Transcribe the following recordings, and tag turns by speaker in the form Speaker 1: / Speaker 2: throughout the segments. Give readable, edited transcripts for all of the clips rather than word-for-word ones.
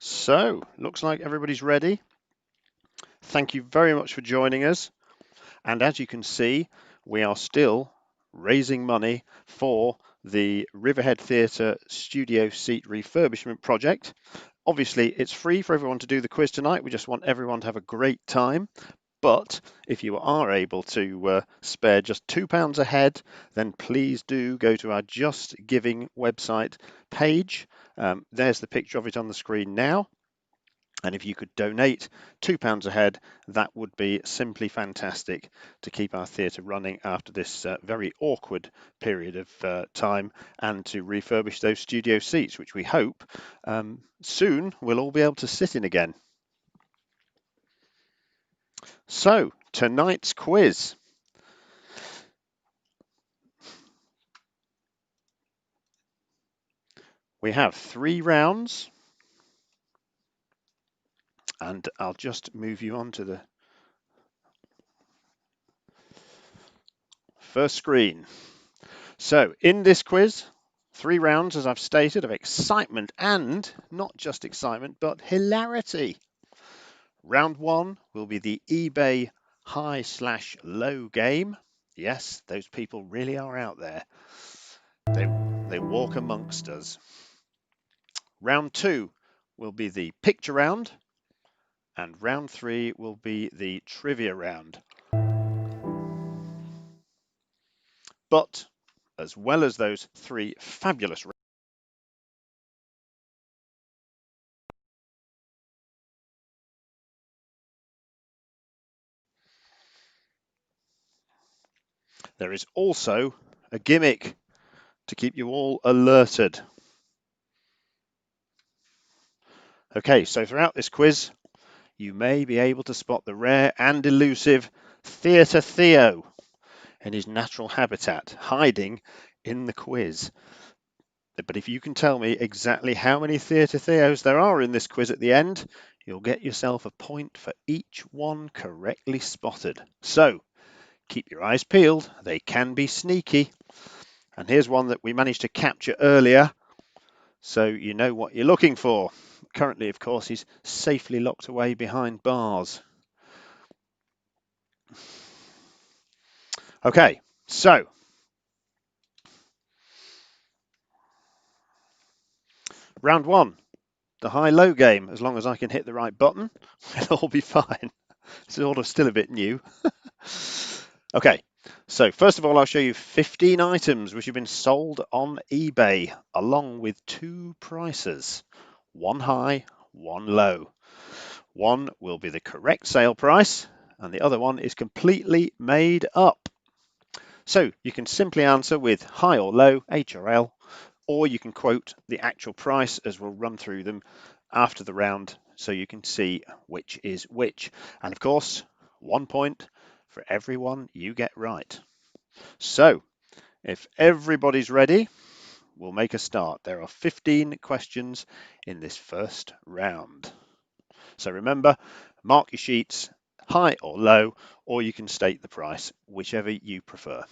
Speaker 1: So, looks like everybody's ready. Thank you very much for joining us. And as you can see, we are still raising money for the Riverhead Theatre studio seat refurbishment project. Obviously, it's free for everyone to do the quiz tonight. We just want everyone to have a great time. But if you are able to spare just £2 a head, then please do go to our Just Giving website page. There's the picture of it on the screen now. And if you could donate £2 a head, that would be simply fantastic to keep our theatre running after this very awkward period of time, and to refurbish those studio seats, which we hope soon we'll all be able to sit in again. So, tonight's quiz. We have 3 rounds, and I'll just move you on to the first screen. So, in this quiz, 3 rounds, as I've stated, of excitement, and not just excitement, but hilarity. Round 1 will be the eBay high/low game. Yes, those people really are out there. They walk amongst us. Round 2 will be the picture round, and round 3 will be the trivia round. But as well as those 3 fabulous rounds, there is also a gimmick to keep you all alerted. Okay, so throughout this quiz, you may be able to spot the rare and elusive Theatre Theo in his natural habitat, hiding in the quiz. But if you can tell me exactly how many Theatre Theos there are in this quiz at the end, you'll get yourself a point for each one correctly spotted. So keep your eyes peeled, they can be sneaky. And here's one that we managed to capture earlier, so you know what you're looking for. Currently, of course, he's safely locked away behind bars. Okay, so round 1, the high-low game. As long as I can hit the right button, it'll all be fine. It's sort of still a bit new. Okay, so first of all, I'll show you 15 items which have been sold on eBay, along with 2 prices, one high, one low. One will be the correct sale price, and the other one is completely made up. So you can simply answer with high or low, H or L, or you can quote the actual price, as we'll run through them after the round so you can see which is which. And of course, 1 point for every one you get right. So if everybody's ready, we'll make a start. There are 15 questions in this first round. So remember, mark your sheets high or low, or you can state the price, whichever you prefer.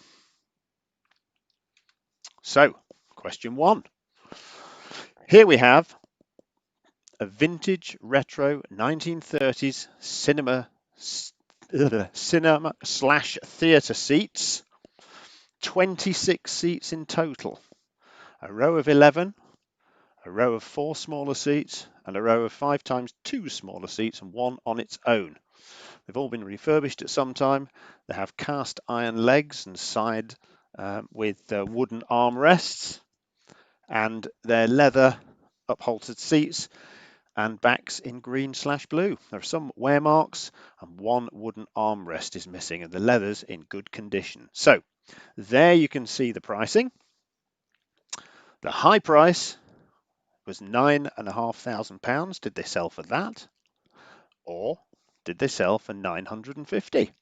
Speaker 1: So, question 1. Here we have a vintage retro 1930s cinema slash theatre seats, 26 seats in total, a row of 11, a row of 4 smaller seats, and a row of 5 times 2 smaller seats, and one on its own. They've all been refurbished at some time. They have cast iron legs and side with wooden armrests, and they're leather upholstered seats and backs in green/blue. There are some wear marks, and one wooden armrest is missing, and the leather's in good condition. So there you can see the pricing. The high price was £9,500. Did they sell for that? Or did they sell for 950?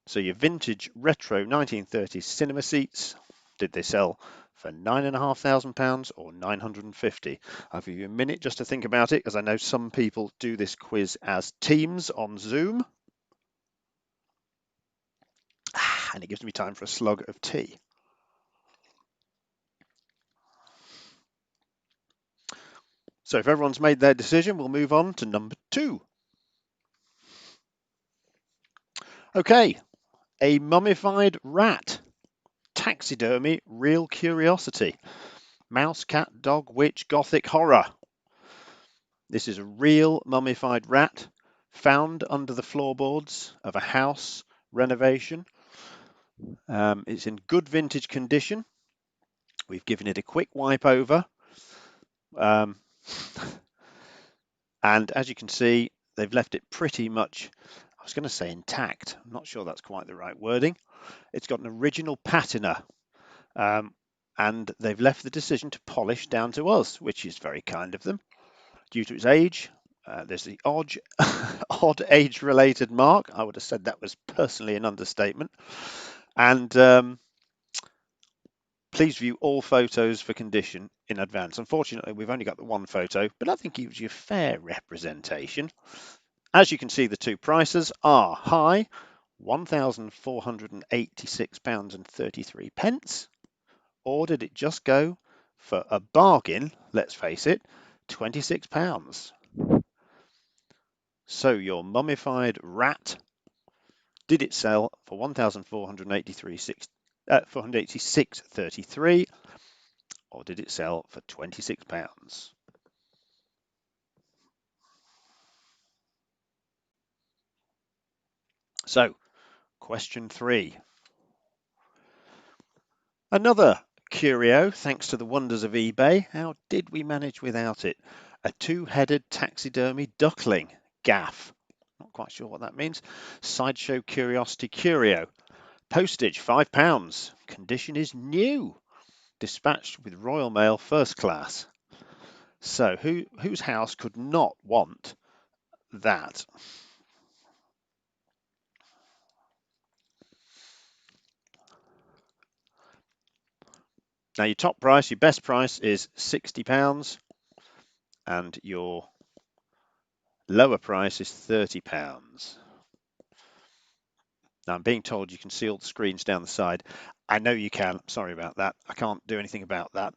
Speaker 1: So your vintage retro 1930s cinema seats, did they sell for £9,500 or 950? I'll give you a minute just to think about it, because I know some people do this quiz as teams on Zoom. And it gives me time for a slug of tea. So if everyone's made their decision, we'll move on to number 2. Okay, a mummified rat. Taxidermy, real curiosity. Mouse, cat, dog, witch, gothic horror. This is a real mummified rat found under the floorboards of a house renovation. It's in good vintage condition. We've given it a quick wipe over. Um, and as you can see, they've left it pretty much, I was going to say intact. I'm not sure that's quite the right wording. It's got an original patina. And they've left the decision to polish down to us, which is very kind of them. Due to its age, there's the odd, odd age-related mark. I would have said that was personally an understatement. And please view all photos for condition in advance. Unfortunately, we've only got the one photo, but I think it gives you a fair representation. As you can see, the two prices are high, £1,486.33, or did it just go for a bargain, let's face it, £26? So your mummified rat, did it sell for 486.33, or did it sell for £26? So, question 3. Another curio, thanks to the wonders of eBay. How did we manage without it? A two-headed taxidermy duckling, gaff. Not quite sure what that means. Sideshow curiosity curio. Postage, £5. Condition is new. Dispatched with Royal Mail first class. So whose house could not want that? Now your top price, your best price is £60, and your lower price is £30. Now I'm being told you can see all the screens down the side. I know you can. Sorry about that. I can't do anything about that.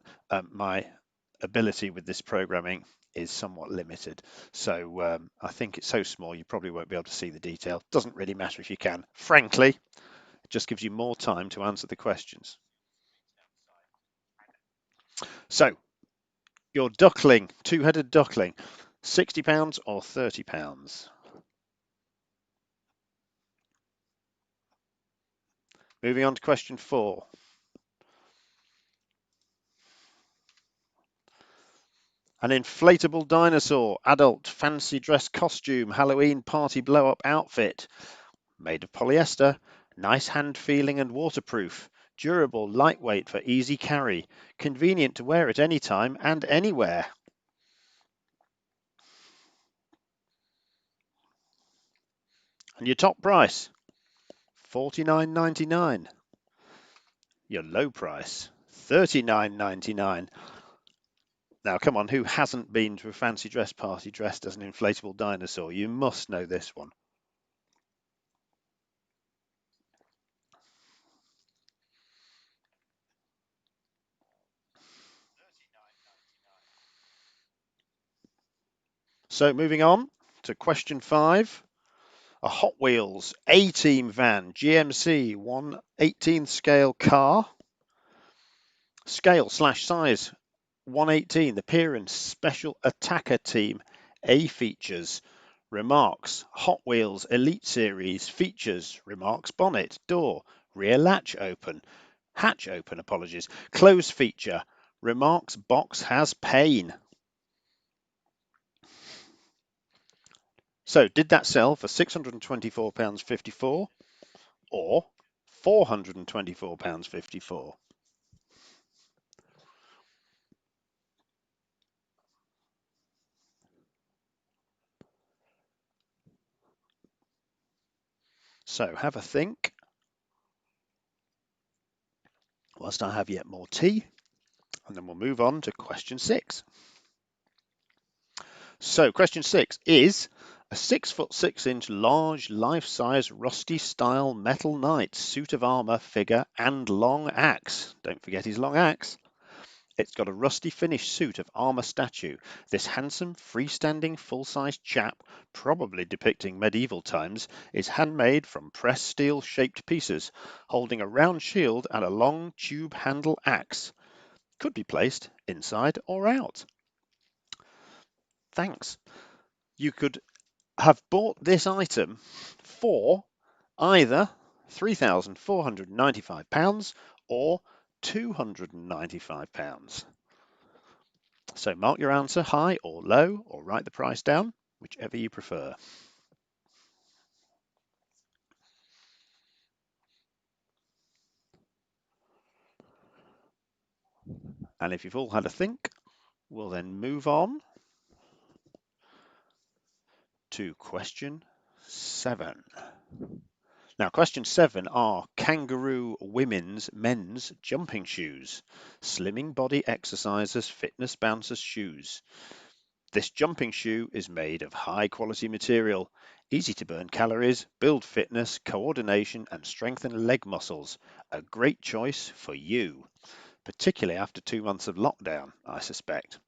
Speaker 1: My ability with this programming is somewhat limited. So I think it's so small you probably won't be able to see the detail. Doesn't really matter if you can. Frankly, it just gives you more time to answer the questions. So your duckling, two-headed duckling, £60 or £30? Moving on to question 4. An inflatable dinosaur, adult, fancy dress costume, Halloween party blow-up outfit. Made of polyester, nice hand feeling and waterproof, durable, lightweight for easy carry, convenient to wear at any time and anywhere. And your top price, $49.99. Your low price, $39.99. Now, come on, who hasn't been to a fancy dress party dressed as an inflatable dinosaur? You must know this one. So moving on to question 5. A Hot Wheels A-Team van GMC 1/18th scale car. Scale/size 1/18. Appearance Special Attacker Team. A features. Remarks Hot Wheels Elite Series. Features remarks bonnet, door, rear latch open, hatch open, apologies. Close feature remarks box has pain. So did that sell for £624.54 or £424.54? So have a think whilst I have yet more tea, and then we'll move on to question 6. So question 6 is a 6'6" large life-size rusty style metal knight, suit of armour, figure and long axe. Don't forget his long axe. It's got a rusty finished suit of armour statue. This handsome, freestanding, full-sized chap, probably depicting medieval times, is handmade from pressed steel-shaped pieces, holding a round shield and a long tube handle axe. Could be placed inside or out. Thanks. You could have bought this item for either £3,495 or £295. So mark your answer high or low, or write the price down, whichever you prefer. And if you've all had a think, we'll then move on to question 7. Now, question 7 are kangaroo women's men's jumping shoes, slimming body exercisers, fitness bouncers shoes. This jumping shoe is made of high quality material, easy to burn calories, build fitness, coordination, and strengthen leg muscles. A great choice for you, particularly after 2 months of lockdown, I suspect.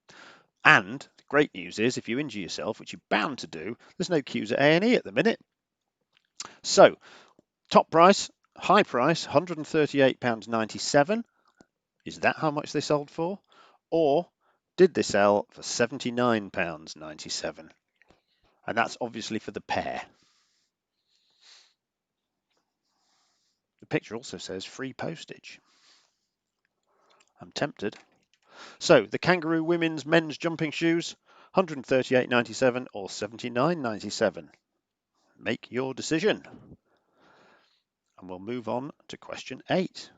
Speaker 1: And the great news is, if you injure yourself, which you're bound to do, there's no queues at A&E at the minute. So, top price, high price, £138.97. Is that how much they sold for? Or did they sell for £79.97? And that's obviously for the pair. The picture also says free postage. I'm tempted. So the kangaroo women's men's jumping shoes, £138.97 or £79.97. Make your decision. And we'll move on to question 8.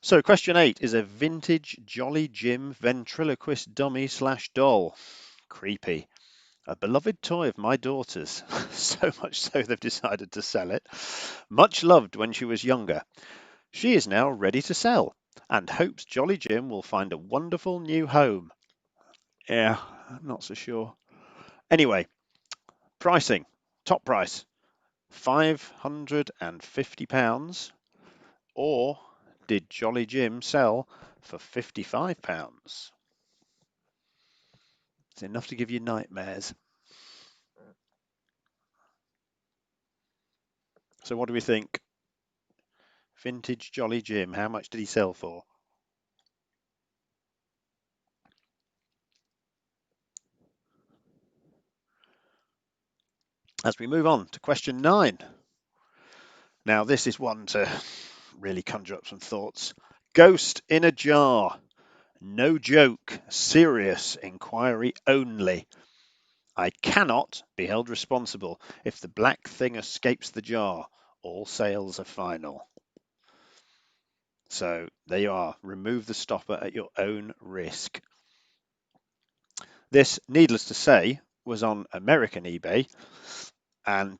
Speaker 1: So question 8 is a vintage Jolly Jim ventriloquist dummy / doll. Creepy. A beloved toy of my daughter's, so much so they've decided to sell it. Much loved when she was younger. She is now ready to sell and hopes Jolly Jim will find a wonderful new home. Yeah, I'm not so sure. Anyway, pricing. Top price, £550, or did Jolly Jim sell for £55? It's enough to give you nightmares. So what do we think? Vintage Jolly Jim, how much did he sell for? As we move on to question 9. Now this is one to really conjure up some thoughts. Ghost in a jar. No joke, serious inquiry only. I cannot be held responsible if the black thing escapes the jar. All sales are final. So there you are. Remove the stopper at your own risk. This, needless to say, was on American eBay, and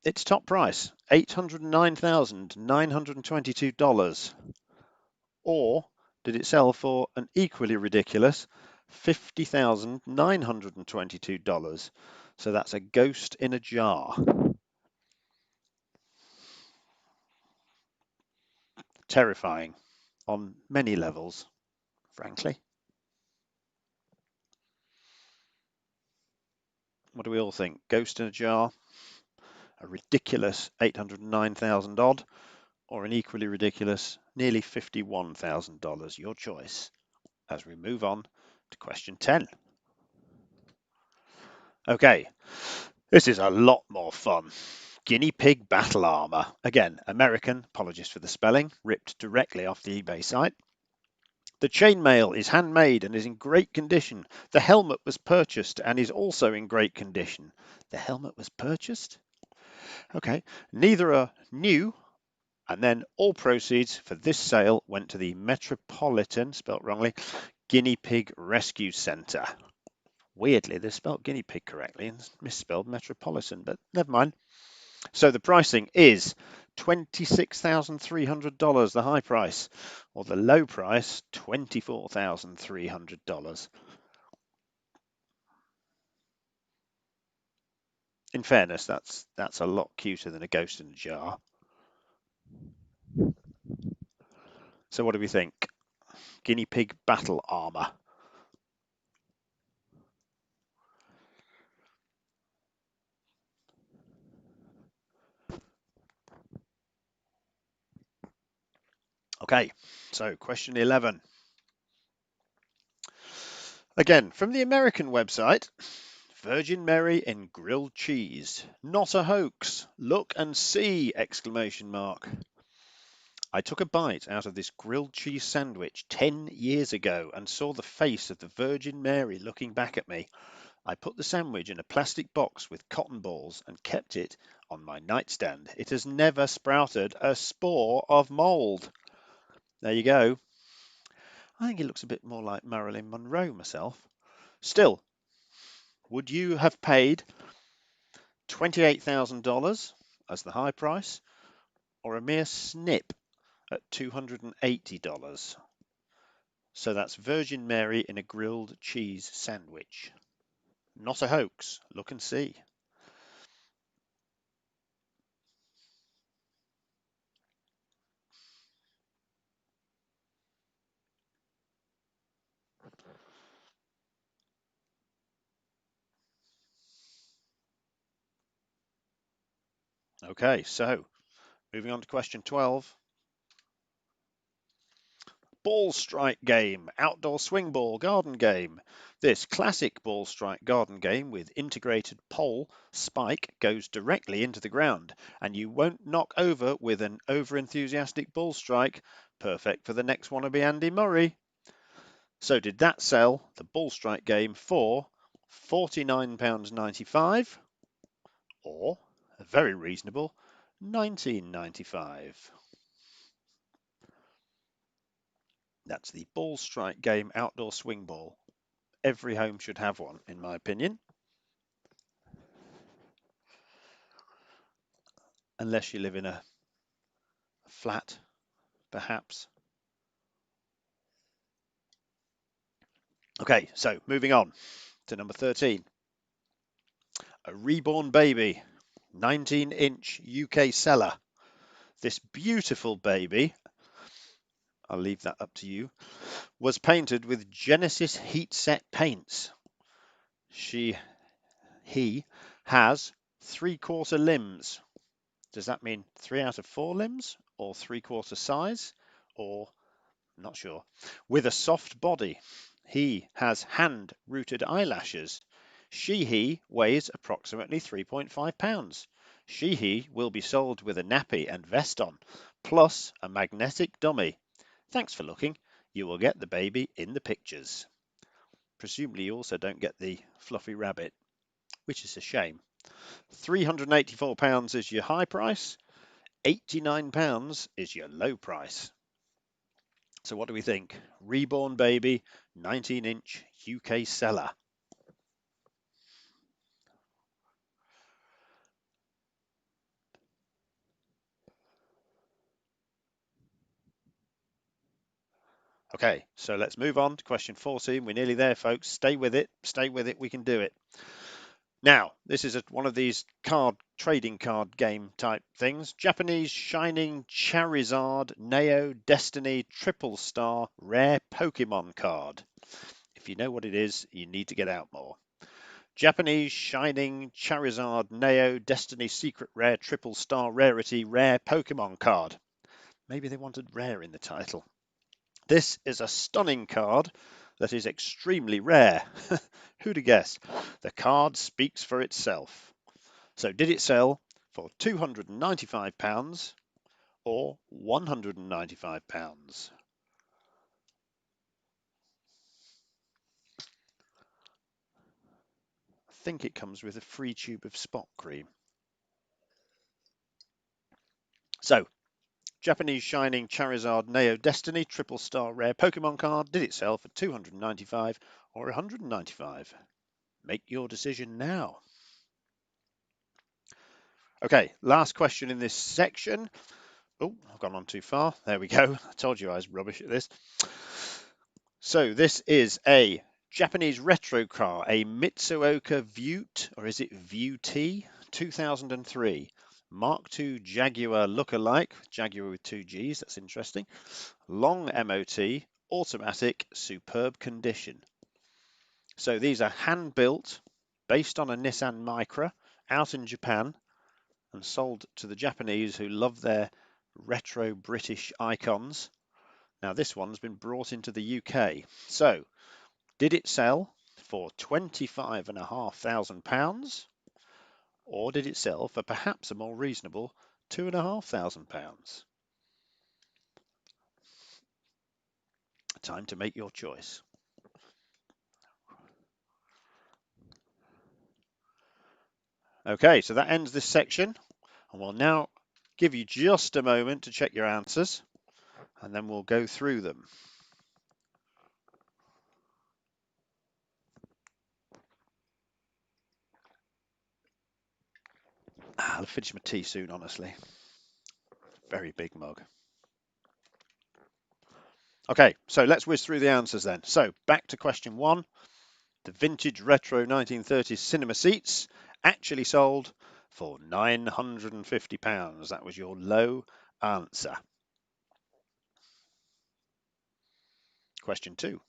Speaker 1: its top price, $809,922. Or did it sell for an equally ridiculous $50,922? So that's a ghost in a jar. Terrifying on many levels, frankly. What do we all think? Ghost in a jar, a ridiculous 809,000 odd, or an equally ridiculous nearly $51,000? Your choice. As we move on to question 10. Okay, this is a lot more fun. Guinea pig battle armor. Again, American, apologies for the spelling, ripped directly off the eBay site. The chainmail is handmade and is in great condition. The helmet was purchased and is also in great condition. The helmet was purchased? Okay. Neither are new. And then all proceeds for this sale went to the Metropolitan, spelt wrongly, Guinea Pig Rescue Centre. Weirdly, they spelled guinea pig correctly and misspelled Metropolitan, but never mind. So the pricing is $26,300, the high price, or the low price, $24,300. In fairness, that's a lot cuter than a ghost in a jar. So what do we think? guinea pig battle armor. Okay, so question 11. Again, from the American website, Virgin Mary in grilled cheese. Not a hoax. Look and see! Exclamation mark. I took a bite out of this grilled cheese sandwich 10 years ago and saw the face of the Virgin Mary looking back at me. I put the sandwich in a plastic box with cotton balls and kept it on my nightstand. It has never sprouted a spore of mold. There you go. I think it looks a bit more like Marilyn Monroe myself. Still, would you have paid $28,000 as the high price or a mere snip at $280? So that's Virgin Mary in a grilled cheese sandwich. Not a hoax. Look and see. Okay, so moving on to question 12. Ball strike game, outdoor swing ball garden game. This classic ball strike garden game with integrated pole spike goes directly into the ground and you won't knock over with an over-enthusiastic ball strike. Perfect for the next wannabe Andy Murray. So did that sell the ball strike game for £49.95 or a very reasonable £19.95? That's the ball strike game outdoor swing ball. Every home should have one, in my opinion. Unless you live in a flat, perhaps. Okay, so moving on to number 13. A reborn baby, 19-inch UK seller. This beautiful baby, I'll leave that up to you, was painted with Genesis heat-set paints. He has 3/4 limbs. Does that mean 3 out of 4 limbs or 3/4 size or not sure? With a soft body. He has hand-rooted eyelashes. He weighs approximately 3.5 pounds. He will be sold with a nappy and vest on, plus a magnetic dummy. Thanks for looking. You will get the baby in the pictures. Presumably you also don't get the fluffy rabbit, which is a shame. £384 is your high price. £89 is your low price. So what do we think? Reborn baby, 19-inch UK seller. Okay, so let's move on to question 14. We're nearly there, folks. Stay with it. Stay with it. We can do it. Now, this is one of these trading card game type things. Japanese Shining Charizard Neo Destiny Triple Star Rare Pokemon card. If you know what it is, you need to get out more. Japanese Shining Charizard Neo Destiny Secret Rare Triple Star Rarity Rare Pokemon card. Maybe they wanted rare in the title. This is a stunning card that is extremely rare. Who'd have guessed? The card speaks for itself. So did it sell for £295 or £195? I think it comes with a free tube of spot cream. So, Japanese Shining Charizard Neo Destiny Triple Star Rare Pokemon card. Did it sell for £295 or £195? Make your decision now. Okay, last question in this section. Oh, I've gone on too far. There we go. I told you I was rubbish at this. So this is a Japanese retro car, a Mitsuoka Vute, or is it Vute, 2003. Mark II Jaguar look-alike, Jaguar with two Gs, that's interesting. Long MOT, automatic, superb condition. So these are hand-built, based on a Nissan Micra, out in Japan, and sold to the Japanese who love their retro British icons. Now this one's been brought into the UK. So, did it sell for £25,500, or did it sell for perhaps a more reasonable £2,500? Time to make your choice. Okay, so that ends this section, and we'll now give you just a moment to check your answers, and then we'll go through them. I'll finish my tea soon, honestly. Very big mug. Okay, so let's whiz through the answers then. So back to question 1. The vintage retro 1930s cinema seats actually sold for £950. That was your low answer. Question 2.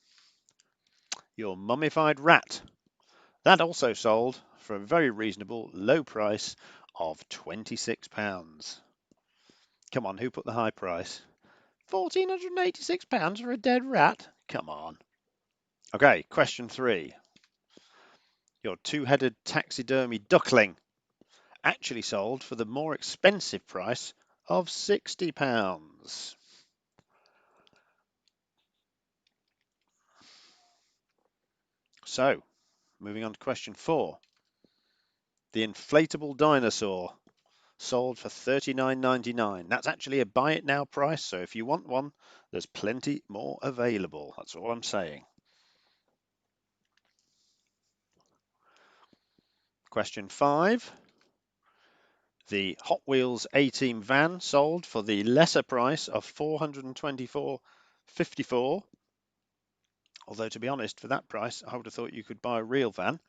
Speaker 1: Your mummified rat. That also sold for a very reasonable low price of £26. Come on, who put the high price? £1,486 for a dead rat? Come on. Okay, question 3. Your two-headed taxidermy duckling actually sold for the more expensive price of £60. So, moving on to question 4. The inflatable dinosaur sold for $39.99. That's actually a buy it now price, so if you want one, there's plenty more available. That's all I'm saying. Question 5. The Hot Wheels A-Team van sold for the lesser price of $424.54. Although, to be honest, for that price, I would have thought you could buy a real van.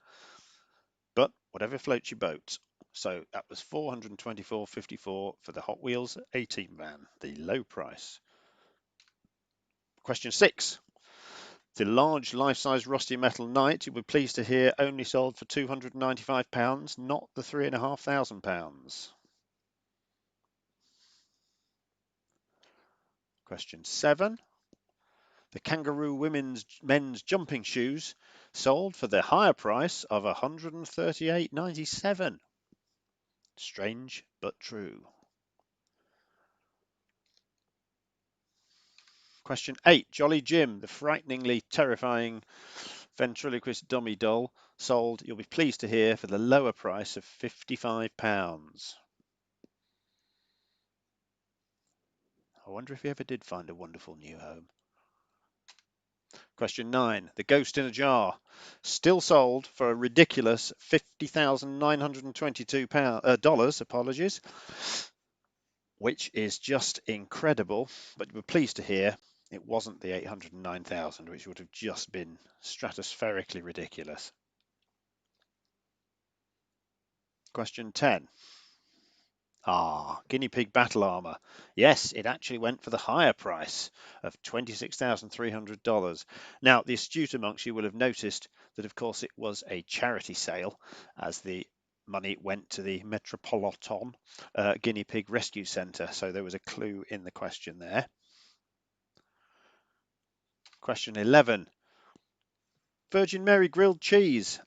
Speaker 1: But whatever floats your boat. So that was $424.54 for the Hot Wheels A-Team van, the low price. Question 6. The large life-size rusty metal knight, you were pleased to hear, only sold for £295, not the £3,500. Question 7. The kangaroo men's jumping shoes sold for the higher price of $138.97. Strange but true. Question 8. Jolly Jim, the frighteningly terrifying ventriloquist dummy doll, sold, you'll be pleased to hear, for the lower price of £55. I wonder if he ever did find a wonderful new home. Question 9. The Ghost in a Jar, still sold for a ridiculous $50,922, apologies, which is just incredible, but we're pleased to hear it wasn't the $809,000, which would have just been stratospherically ridiculous. Question 10. Guinea pig battle armor. Yes, it actually went for the higher price of $26,300. Now, the astute amongst you will have noticed that, of course, it was a charity sale, as the money went to the Metropolitan Guinea Pig Rescue Centre. So there was a clue in the question there. Question 11. Virgin Mary grilled cheese.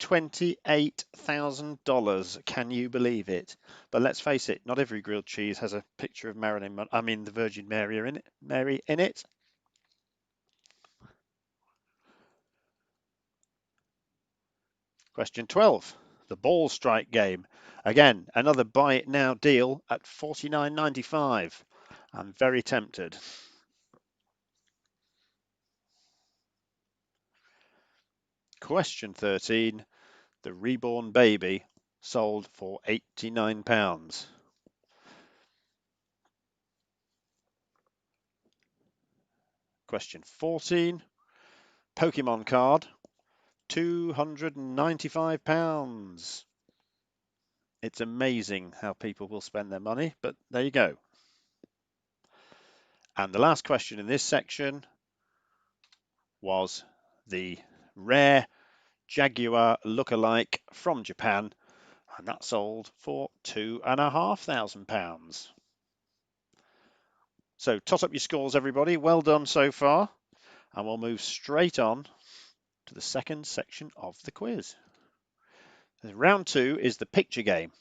Speaker 1: $28,000. Can you believe it? But let's face it, not every grilled cheese has a picture of the Virgin Mary in it. Question 12. The ball strike game. Again, another buy it now deal at $49.95. I'm very tempted. Question 13. The reborn baby sold for £89. Question 14. Pokemon card, £295. It's amazing how people will spend their money, but there you go. And the last question in this section, was the rare Jaguar lookalike from Japan, and that sold for £2,500. So toss up your scores, everybody. Well done so far. And we'll move straight on to the second section of the quiz. Round 2 is the picture game.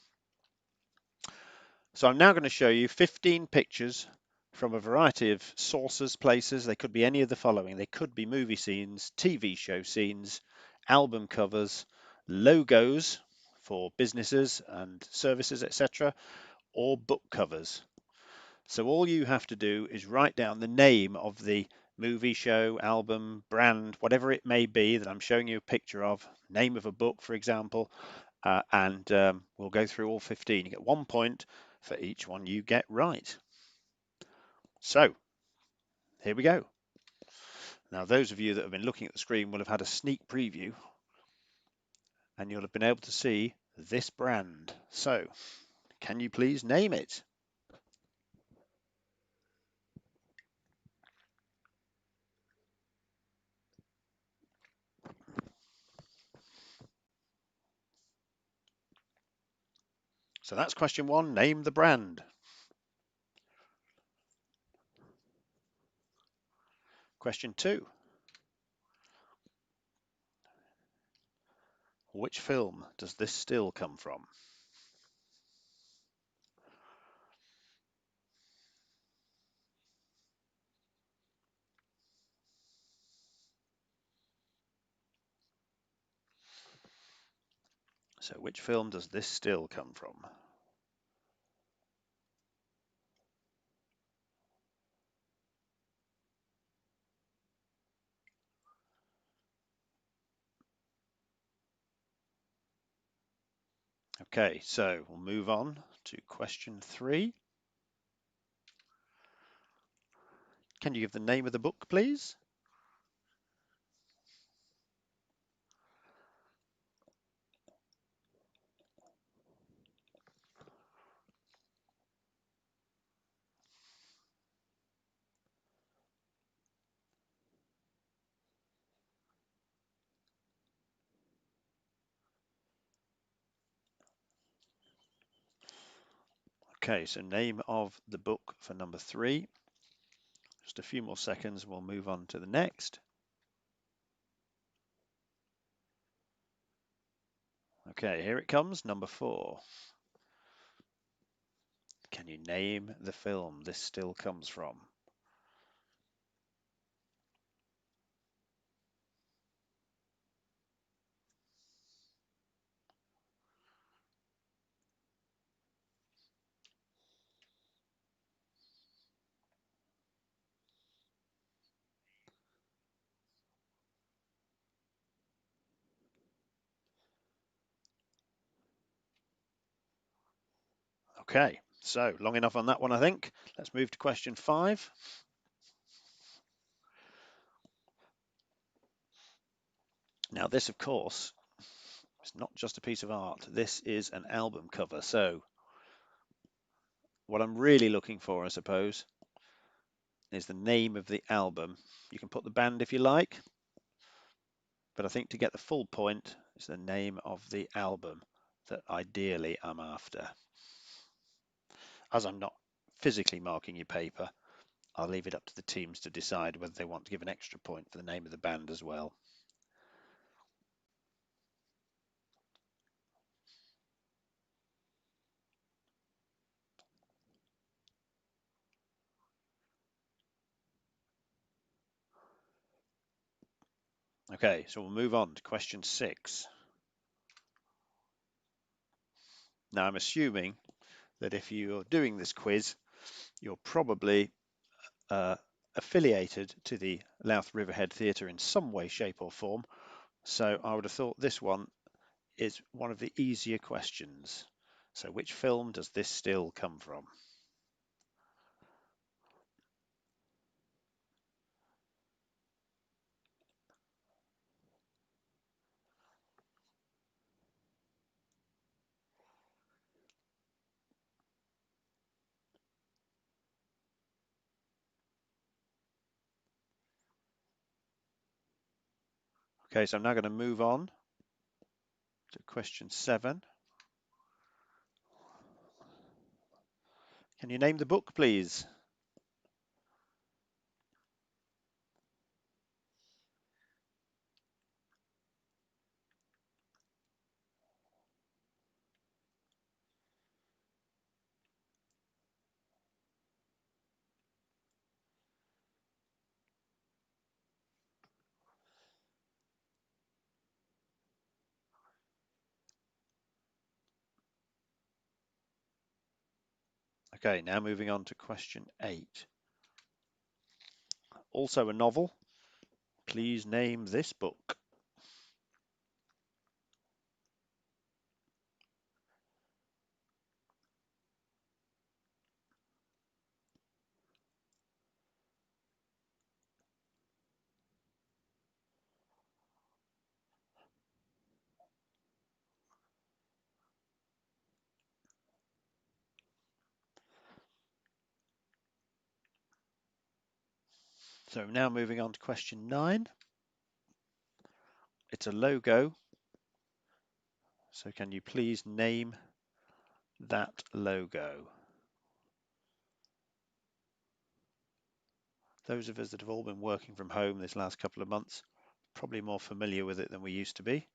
Speaker 1: So I'm now going to show you 15 pictures from a variety of sources, places. They could be any of the following. They could be movie scenes, TV show scenes, album covers, logos for businesses and services, etc., or book covers. So all you have to do is write down the name of the movie, show, album, brand, whatever it may be that I'm showing you a picture of, name of a book, for example, and we'll go through all 15. You get 1 point for each one you get right. So here we go. Now, those of you that have been looking at the screen will have had a sneak preview, and you'll have been able to see this brand. So can you please name it? So that's question 1, name the brand. Question 2, which film does this still come from? So which film does this still come from? Okay, so we'll move on to question 3. Can you give the name of the book, please? Okay, so name of the book for number 3. Just a few more seconds and we'll move on to the next. Okay, here it comes, number 4. Can you name the film this still comes from? Okay, so long enough on that one, I think. Let's move to question 5. Now this, of course, is not just a piece of art. This is an album cover. So what I'm really looking for, I suppose, is the name of the album. You can put the band if you like, but I think to get the full point is the name of the album that ideally I'm after. As I'm not physically marking your paper, I'll leave it up to the teams to decide whether they want to give an extra point for the name of the band as well. Okay, so we'll move on to question 6. Now I'm assuming that if you're doing this quiz, you're probably affiliated to the Louth Riverhead Theatre in some way, shape or form. So I would have thought this one is one of the easier questions. So which film does this still come from? Okay, so I'm now going to move on to question 7. Can you name the book, please? Okay, now moving on to question 8. Also a novel. Please name this book. So now moving on to question 9. It's a logo. So can you please name that logo? Those of us that have all been working from home this last couple of months, probably more familiar with it than we used to be.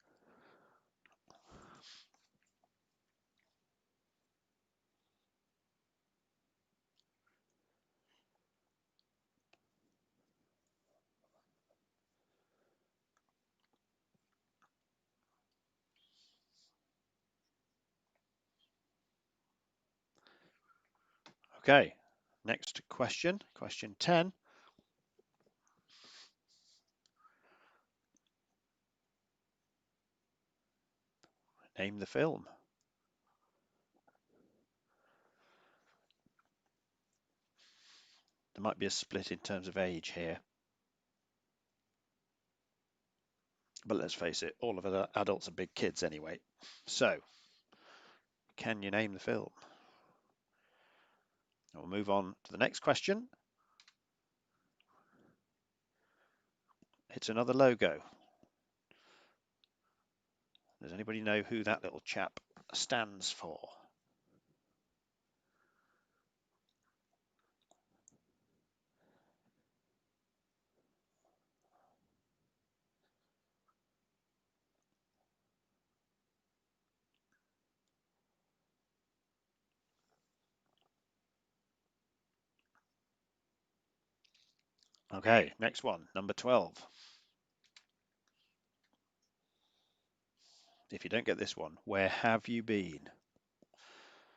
Speaker 1: Okay, next question, question 10. Name the film. There might be a split in terms of age here. But let's face it, all of us adults are big kids anyway. So, can you name the film? We'll move on to the next question. It's another logo. Does anybody know who that little chap stands for? Okay, next one, number 12. If you don't get this one, where have you been?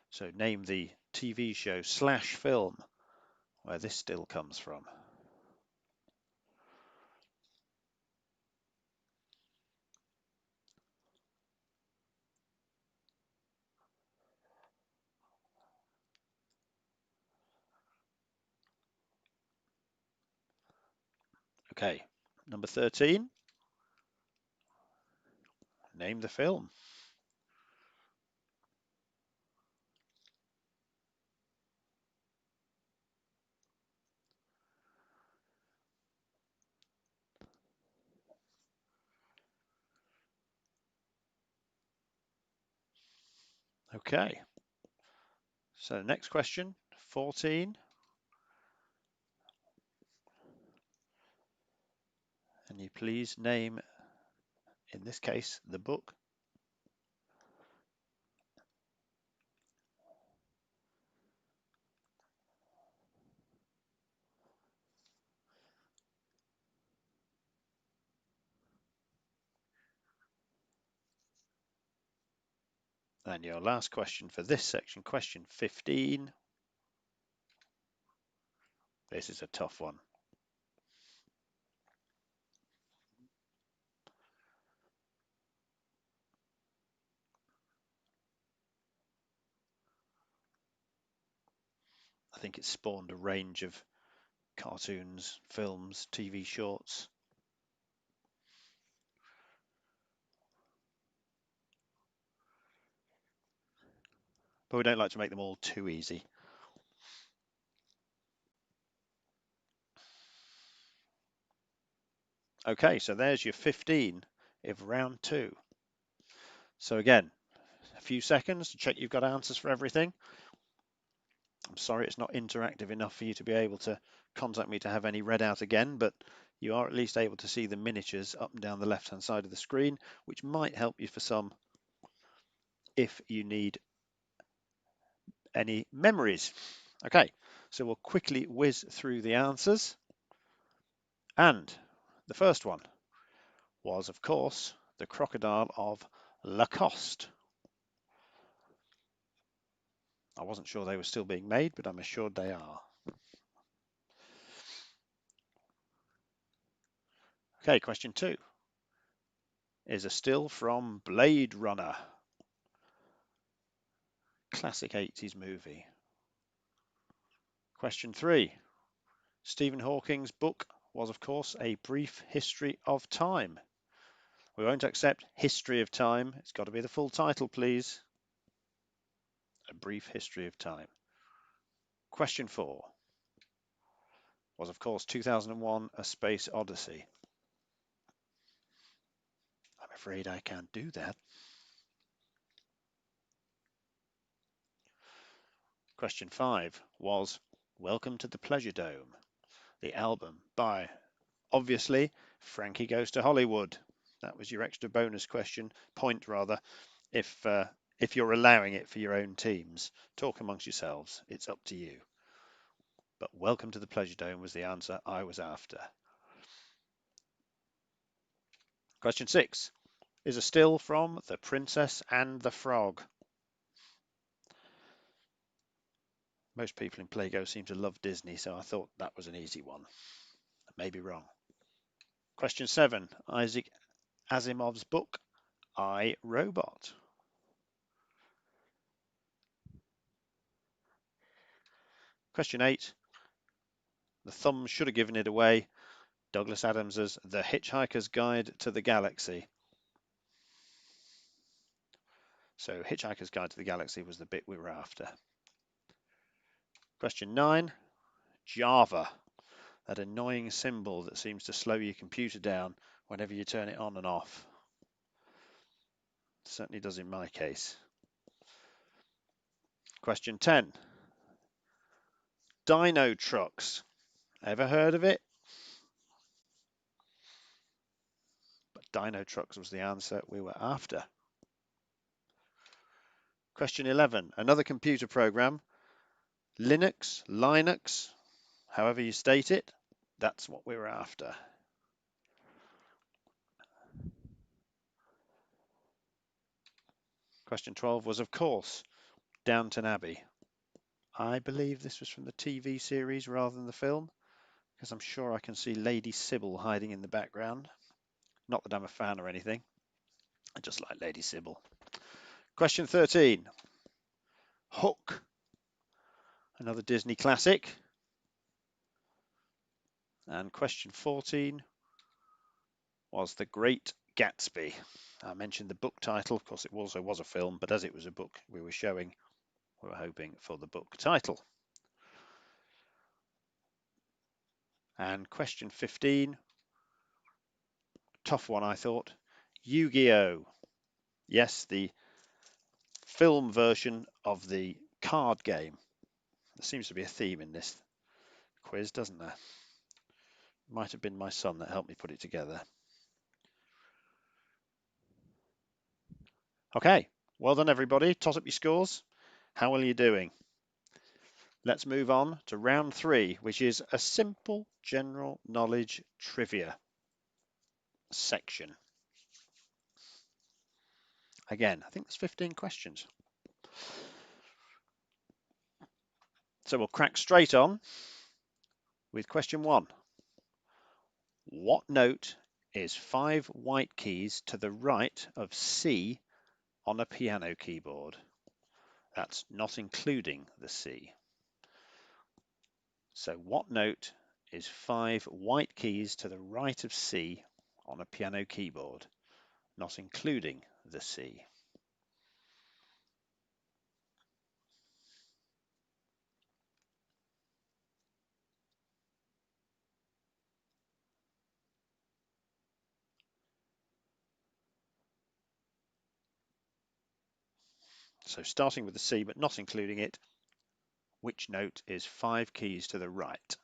Speaker 1: So name the TV show / film where this still comes from. Okay, number 13. Name the film. Okay. So next question, 14. And you please name, in this case, the book. And your last question for this section, question 15. This is a tough one. I think it spawned a range of cartoons, films, TV shorts. But we don't like to make them all too easy. Okay, so there's your 15 of round 2. So again, a few seconds to check you've got answers for everything. I'm sorry it's not interactive enough for you to be able to contact me to have any read out again, but you are at least able to see the miniatures up and down the left hand side of the screen, which might help you for some if you need any memories. Okay, so we'll quickly whiz through the answers. And the first one was, of course, the crocodile of Lacoste. I wasn't sure they were still being made, but I'm assured they are. Okay, question 2 is a still from Blade Runner. Classic 80s movie. Question 3. Stephen Hawking's book was, of course, A Brief History of Time. We won't accept History of Time. It's got to be the full title, please. A Brief History of Time. Question 4 was, of course, 2001, A Space Odyssey. I'm afraid I can't do that. Question 5 was, Welcome to the Pleasure Dome, the album by, obviously, Frankie Goes to Hollywood. That was your extra bonus point rather, if you're allowing it for your own teams. Talk amongst yourselves, it's up to you. But Welcome to the Pleasure Dome was the answer I was after. Question 6 is a still from The Princess and the Frog. Most people in Playgo seem to love Disney, so I thought that was an easy one. I may be wrong. Question 7, Isaac Asimov's book, I, Robot. Question 8, the thumbs should have given it away, Douglas Adams's The Hitchhiker's Guide to the Galaxy. So Hitchhiker's Guide to the Galaxy was the bit we were after. Question 9, Java, that annoying symbol that seems to slow your computer down whenever you turn it on and off. It certainly does in my case. Question 10, Dino Trucks. Ever heard of it? But Dino Trucks was the answer we were after. Question 11, another computer program, Linux, however you state it, that's what we were after. Question 12 was, of course, Downton Abbey. I believe this was from the TV series rather than the film, because I'm sure I can see Lady Sybil hiding in the background. Not that I'm a fan or anything, I just like Lady Sybil. Question 13, Hook, another Disney classic. And question 14 was The Great Gatsby. I mentioned the book title, of course it also was a film, but as it was a book we were showing, we were hoping for the book title. And question 15, tough one I thought, Yu-Gi-Oh! Yes, the film version of the card game. There seems to be a theme in this quiz, doesn't there? Might have been my son that helped me put it together. Okay, well done everybody. Toss up your scores. How are you doing? Let's move on to round 3, which is a simple general knowledge trivia section. Again, I think there's 15 questions. So we'll crack straight on with question 1. What note is 5 white keys to the right of C on a piano keyboard? That's not including the C. So what note is 5 white keys to the right of C on a piano keyboard, not including the C? So starting with the C but not including it, which note is 5 keys to the right?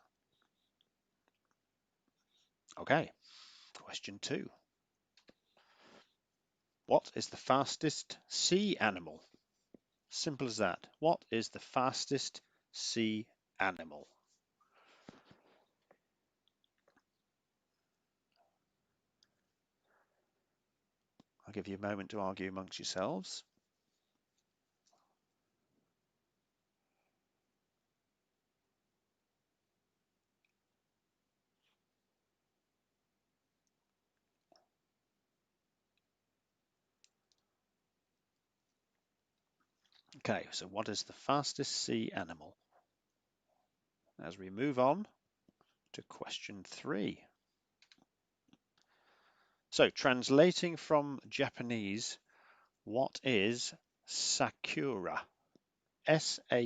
Speaker 1: Okay, question 2. What is the fastest sea animal? Simple as that. What is the fastest sea animal? I'll give you a moment to argue amongst yourselves. Okay, so what is the fastest sea animal? As we move on to question 3. So translating from Japanese, what is sakura? S-A-K-U-R-A.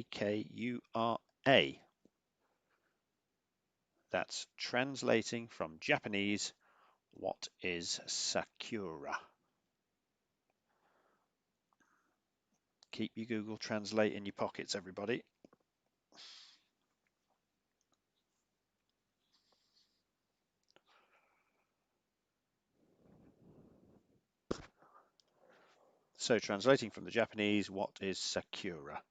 Speaker 1: That's translating from Japanese. What is sakura? Keep your Google Translate in your pockets, everybody. So translating from the Japanese, what is sakura?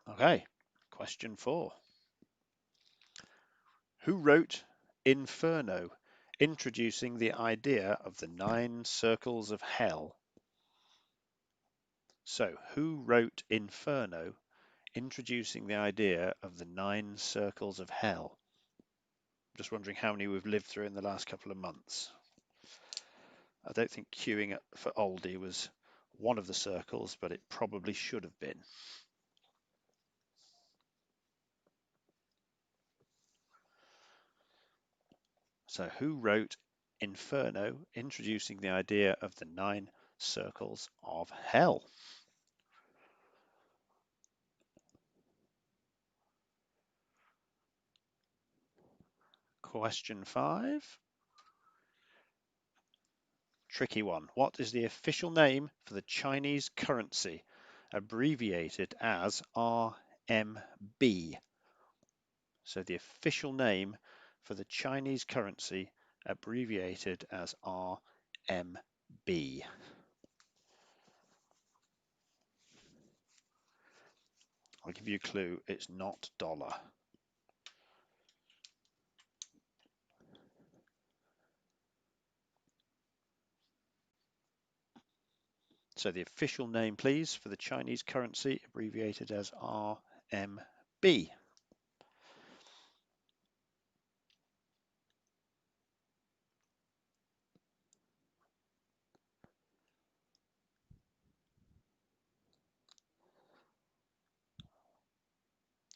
Speaker 1: Okay, question 4. Who wrote Inferno, introducing the idea of the 9 circles of hell? So, who wrote Inferno, introducing the idea of the 9 circles of hell? Just wondering how many we've lived through in the last couple of months. I don't think queuing for Oldie was one of the circles, but it probably should have been. So who wrote Inferno, introducing the idea of the 9 circles of hell? Question 5. Tricky one. What is the official name for the Chinese currency, abbreviated as RMB? So the official name for the Chinese currency, abbreviated as RMB. I'll give you a clue, it's not dollar. So the official name, please, for the Chinese currency, abbreviated as RMB.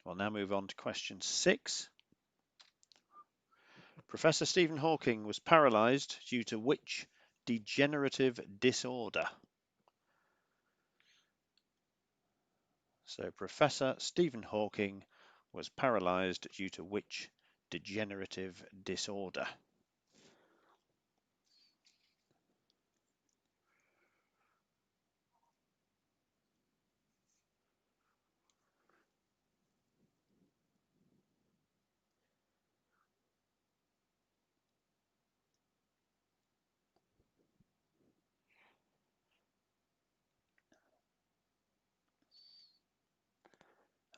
Speaker 1: We'll now move on to question 6. Professor Stephen Hawking was paralysed due to which degenerative disorder? So Professor Stephen Hawking was paralysed due to which degenerative disorder?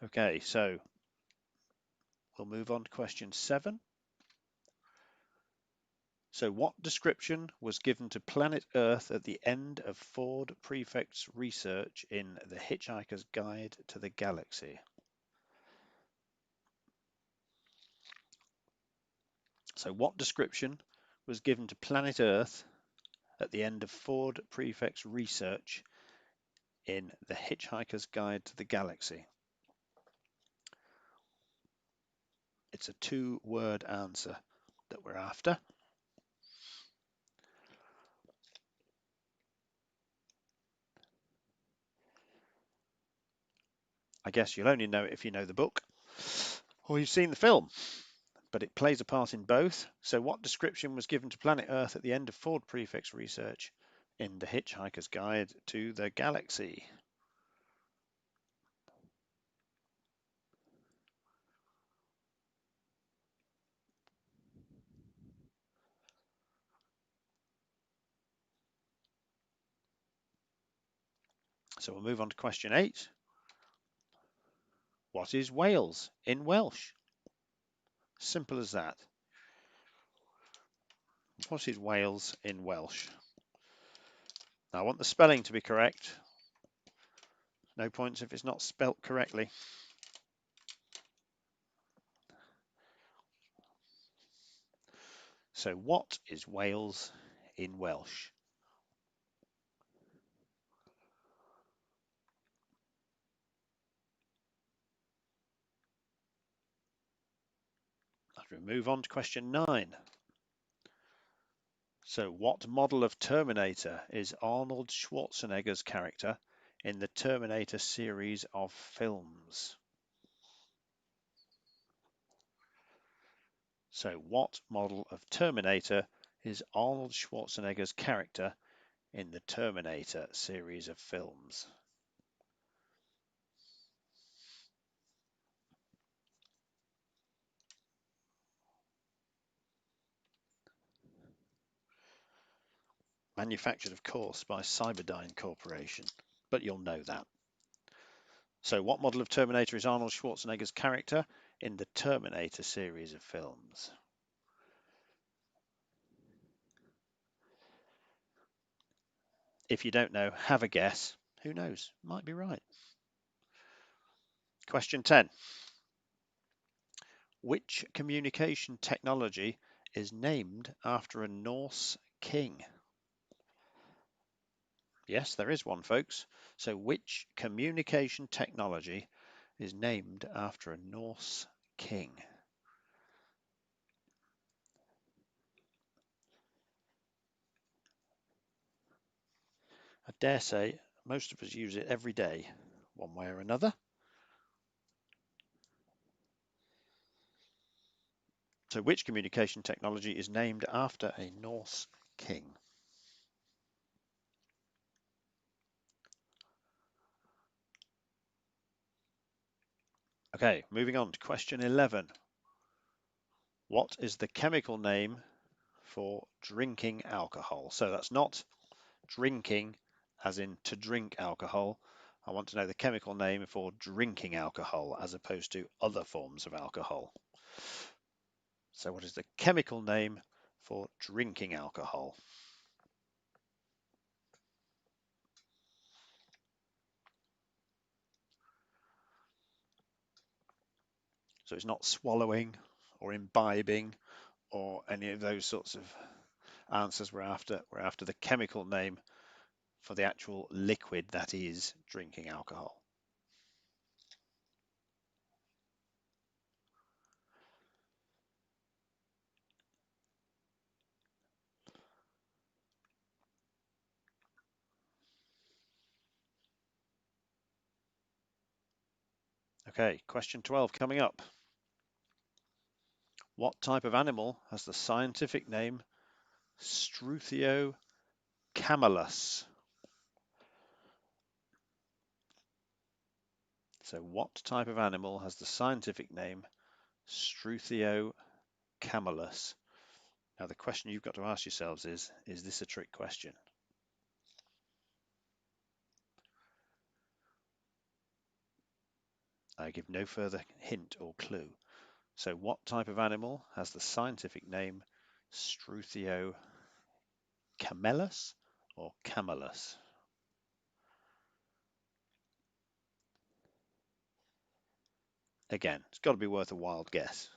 Speaker 1: Okay, so we'll move on to question 7. So what description was given to planet Earth at the end of Ford Prefect's research in The Hitchhiker's Guide to the Galaxy? So what description was given to planet Earth at the end of Ford Prefect's research in The Hitchhiker's Guide to the Galaxy? It's a 2-word answer that we're after. I guess you'll only know it if you know the book. Well, you've seen the film, but it plays a part in both. So what description was given to planet Earth at the end of Ford Prefix research in The Hitchhiker's Guide to the Galaxy? So we'll move on to question 8. What is Wales in Welsh? Simple as that. What is Wales in Welsh? Now, I want the spelling to be correct. No points if it's not spelt correctly. So what is Wales in Welsh? After we move on to question 9. So what model of Terminator is Arnold Schwarzenegger's character in the Terminator series of films? So what model of Terminator is Arnold Schwarzenegger's character in the Terminator series of films? Manufactured, of course, by Cyberdyne Corporation, but you'll know that. So what model of Terminator is Arnold Schwarzenegger's character in the Terminator series of films? If you don't know, have a guess. Who knows? Might be right. Question 10. Which communication technology is named after a Norse king? Yes, there is one, folks. So which communication technology is named after a Norse king? I dare say most of us use it every day, one way or another. So which communication technology is named after a Norse king? Okay, moving on to question 11. What is the chemical name for drinking alcohol? So that's not drinking as in to drink alcohol. I want to know the chemical name for drinking alcohol as opposed to other forms of alcohol. So what is the chemical name for drinking alcohol? So it's not swallowing or imbibing or any of those sorts of answers we're after. We're after the chemical name for the actual liquid that is drinking alcohol. Okay, question 12 coming up. What type of animal has the scientific name Struthio camelus? So what type of animal has the scientific name Struthio camelus? Now the question you've got to ask yourselves is this a trick question? I give no further hint or clue. So what type of animal has the scientific name Struthio camelus or camelus? Again, it's got to be worth a wild guess.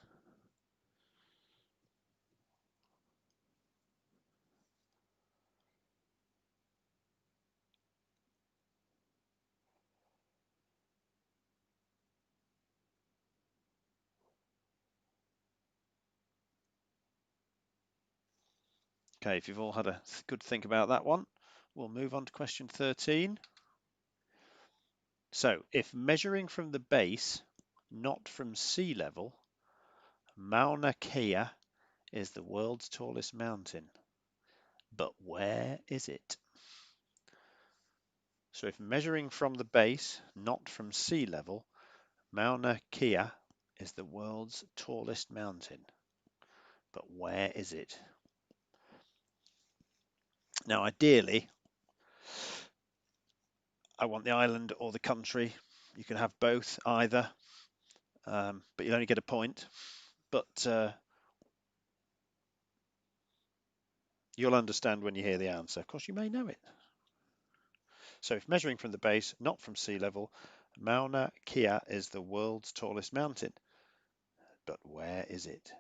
Speaker 1: Okay, if you've all had a good think about that one, we'll move on to question 13. So, if measuring from the base, not from sea level, Mauna Kea is the world's tallest mountain, but where is it? So if measuring from the base, not from sea level, Mauna Kea is the world's tallest mountain, but where is it? Now, ideally, I want the island or the country. You can have both, either, but you'll only get a point. But you'll understand when you hear the answer. Of course, you may know it. So if measuring from the base, not from sea level, Mauna Kea is the world's tallest mountain. But where is it?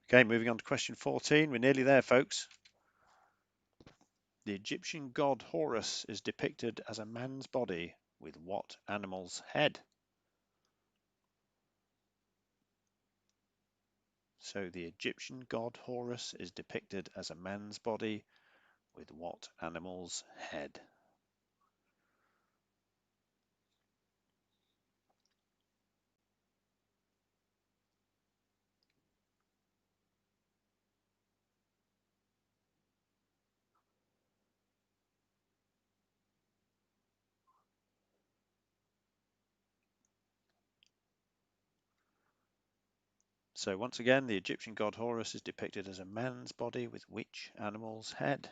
Speaker 1: Okay, moving on to question 14. We're nearly there, folks. The Egyptian god Horus is depicted as a man's body with what animal's head? So the Egyptian god Horus is depicted as a man's body with what animal's head? So once again, the Egyptian god Horus is depicted as a man's body with which animal's head?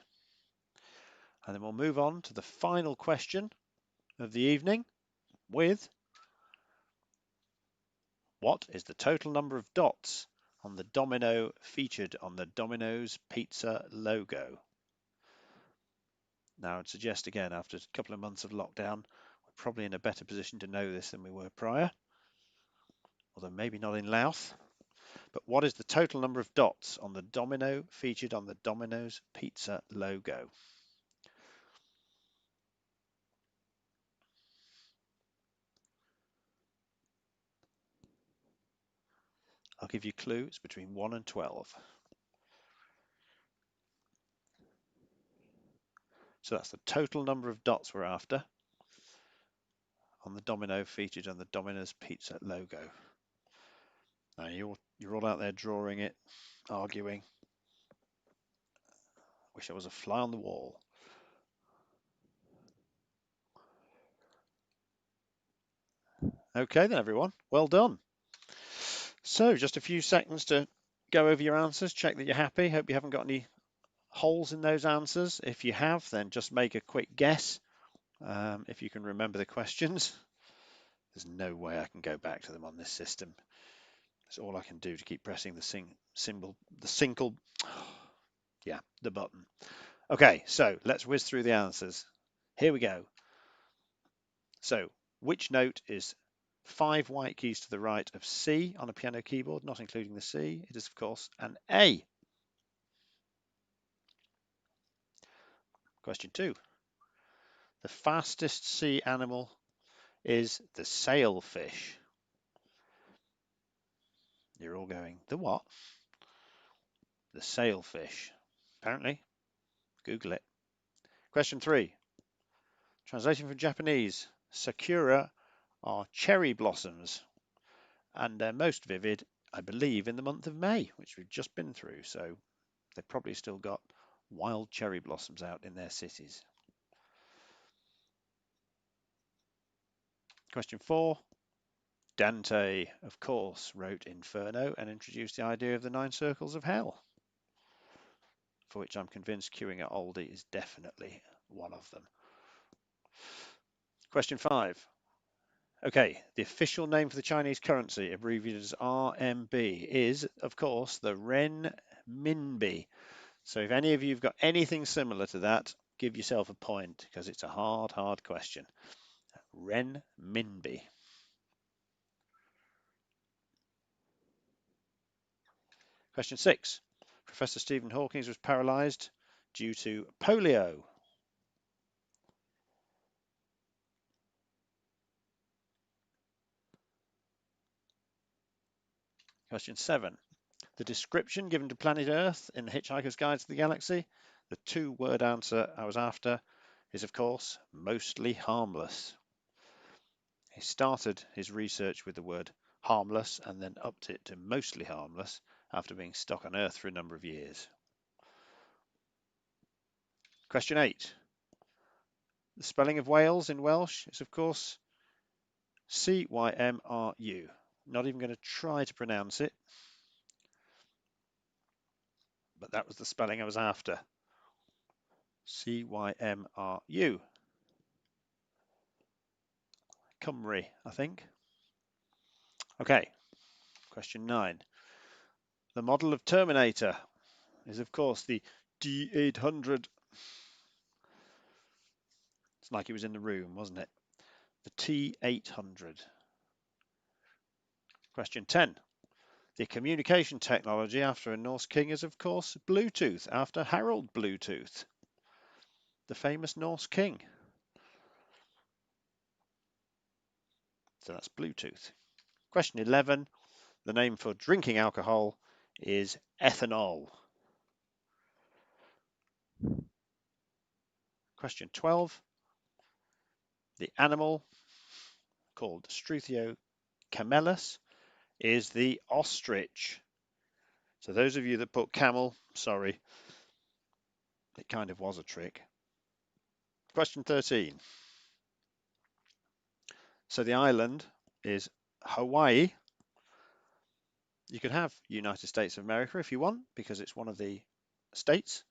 Speaker 1: And then we'll move on to the final question of the evening with: what is the total number of dots on the domino featured on the Domino's Pizza logo? Now, I'd suggest again, after a couple of months of lockdown, we're probably in a better position to know this than we were prior, although maybe not in Louth. But what is the total number of dots on the domino featured on the Domino's Pizza logo? I'll give you a clue. It's between 1 and 12. So that's the total number of dots we're after on the domino featured on the Domino's Pizza logo. Now you're all out there drawing it, arguing. Wish I was a fly on the wall. Okay then, everyone. Well done. So just a few seconds to go over your answers, check that you're happy. Hope you haven't got any holes in those answers. If you have, then just make a quick guess. If you can remember the questions. There's no way I can go back to them on this system. That's all I can do to keep pressing the button. Okay, so let's whiz through the answers. Here we go. So, which note is 5 white keys to the right of C on a piano keyboard, not including the C? It is, of course, an A. Question 2. The fastest sea animal is the sailfish. You're all going, the what? The sailfish. Apparently. Google it. Question 3. Translation from Japanese. Sakura are cherry blossoms, and they're most vivid, I believe, in the month of May, which we've just been through. So they've probably still got wild cherry blossoms out in their cities. Question 4. Dante, of course, wrote Inferno and introduced the idea of the 9 circles of hell, for which I'm convinced queuing at Oldie is definitely one of them. Question 5. Okay, the official name for the Chinese currency, abbreviated as RMB, is, of course, the renminbi. So if any of you have got anything similar to that, give yourself a point, because it's a hard question. Renminbi. Question 6. Professor Stephen Hawking was paralysed due to polio. Question 7. The description given to planet Earth in The Hitchhiker's Guide to the Galaxy, the two-word answer I was after, is of course mostly harmless. He started his research with the word harmless and then upped it to mostly harmless after being stuck on Earth for a number of years. Question 8. The spelling of Wales in Welsh is of course Cymru. Not even going to try to pronounce it, but that was the spelling I was after. Cymru. Cymru, I think. Okay, question 9. The model of Terminator is of course the D800. It's like he was in the room, wasn't it? The T800. Question 10. The communication technology after a Norse king is of course Bluetooth, after Harald Bluetooth, the famous Norse king. So that's Bluetooth. Question 11. The name for drinking alcohol is ethanol. Question 12. The animal called Struthio camelus is the ostrich. So those of you that put camel, sorry, it kind of was a trick. Question 13. So the island is Hawaii. You could have United States of America if you want, because it's one of the states.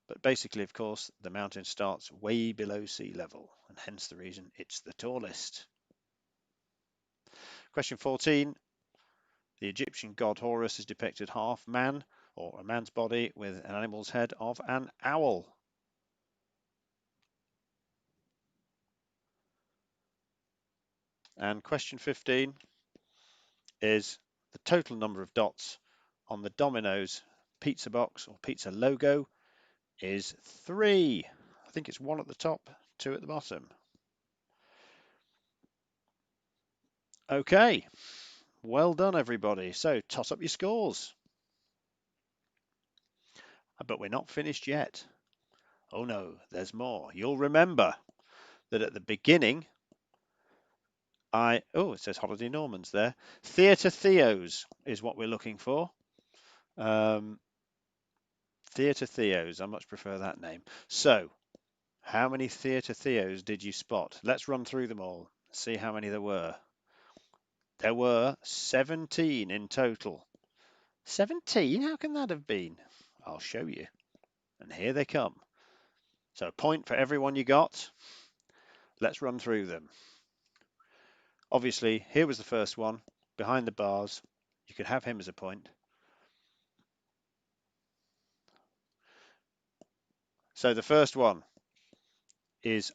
Speaker 1: But basically, of course, the mountain starts way below sea level, and hence the reason it's the tallest. Question 14. The Egyptian god Horus is depicted half man, or a man's body, with an animal's head of an owl. And question 15 is the total number of dots on the Domino's pizza box or pizza logo is 3. I think it's 1 at the top, 2 at the bottom. Okay, well done everybody. So toss up your scores. But we're not finished yet. Oh no, there's more. You'll remember that at the beginning it says Holiday Normans there. Theatre Theos is what we're looking for. Theatre Theos, I much prefer that name. So, how many Theatre Theos did you spot? Let's run through them all, see how many there were. There were 17 in total. 17? How can that have been? I'll show you. And here they come. So a point for everyone you got. Let's run through them. Obviously, here was the first one, behind the bars. You could have him as a point. So the first one is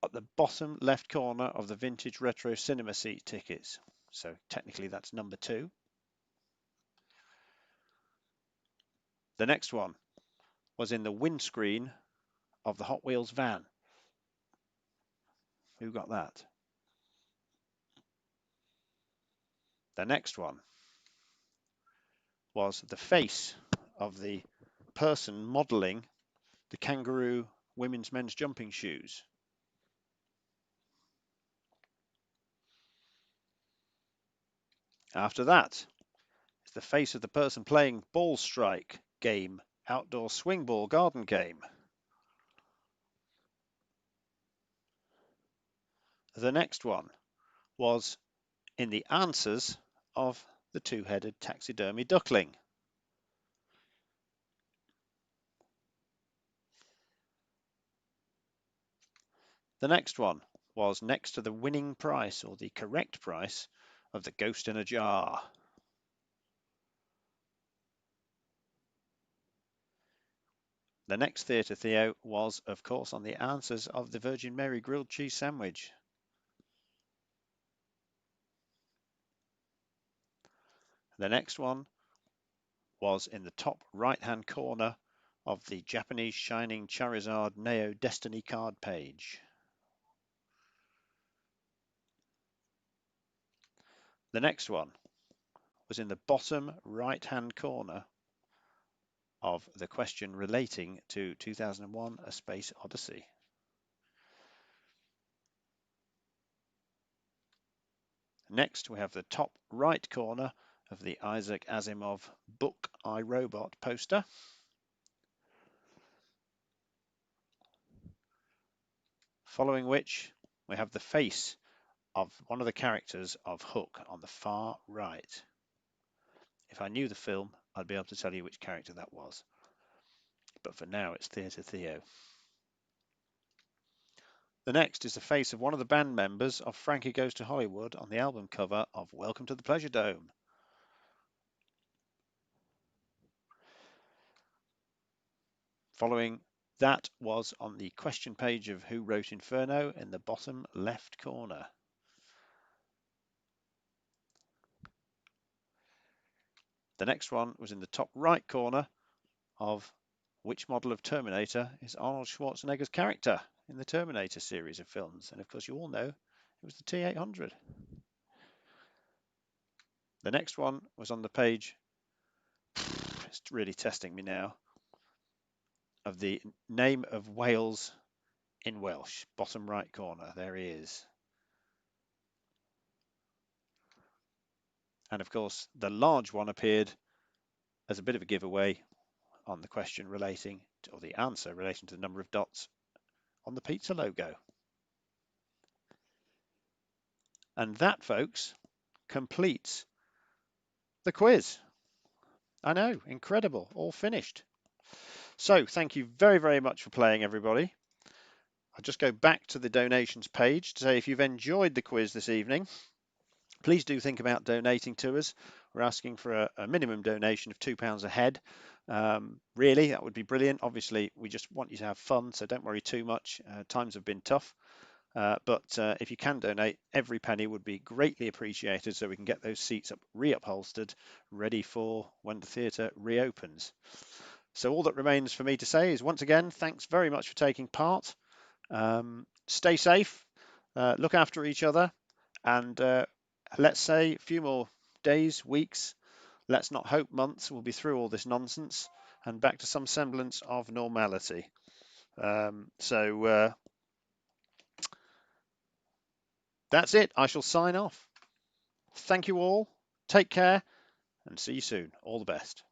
Speaker 1: at the bottom left corner of the vintage retro cinema seat tickets. So technically that's number 2. The next one was in the windscreen of the Hot Wheels van. Who got that? The next one was the face of the person modelling the kangaroo women's men's jumping shoes. After that is the face of the person playing Ball Strike game, outdoor swing ball garden game. The next one was in the answers of the two-headed taxidermy duckling. The next one was next to the winning price, or the correct price, of the ghost in a jar. The next Theatre Theo was, of course, on the answers of the Virgin Mary grilled cheese sandwich. The next one was in the top right-hand corner of the Japanese Shining Charizard Neo Destiny card page. The next one was in the bottom right-hand corner of the question relating to 2001: A Space Odyssey. Next, we have the top right corner of the Isaac Asimov book I, Robot poster. Following which, we have the face of one of the characters of Hook on the far right. If I knew the film, I'd be able to tell you which character that was. But for now, it's Theatre Theo. The next is the face of one of the band members of Frankie Goes to Hollywood on the album cover of Welcome to the Pleasure Dome. Following that was on the question page of Who Wrote Inferno in the bottom left corner. The next one was in the top right corner of which model of Terminator is Arnold Schwarzenegger's character in the Terminator series of films. And of course, you all know it was the T-800. The next one was on the page, it's really testing me now, of the name of Wales in Welsh, bottom right corner. There he is. And of course, the large one appeared as a bit of a giveaway on the question relating to, or the answer relating to the number of dots on the pizza logo. And that, folks, completes the quiz. I know, incredible, all finished. So thank you very, very much for playing, everybody. I'll just go back to the donations page to say if you've enjoyed the quiz this evening, please do think about donating to us. We're asking for a minimum donation of £2 a head. Really, that would be brilliant. Obviously, we just want you to have fun, so don't worry too much. Times have been tough. But if you can donate, every penny would be greatly appreciated so we can get those seats reupholstered, ready for when the theatre reopens. So all that remains for me to say is, once again, thanks very much for taking part. Stay safe, look after each other, and let's say a few more days, weeks, let's not hope months, we'll be through all this nonsense and back to some semblance of normality. That's it. I shall sign off. Thank you all. Take care and see you soon. All the best.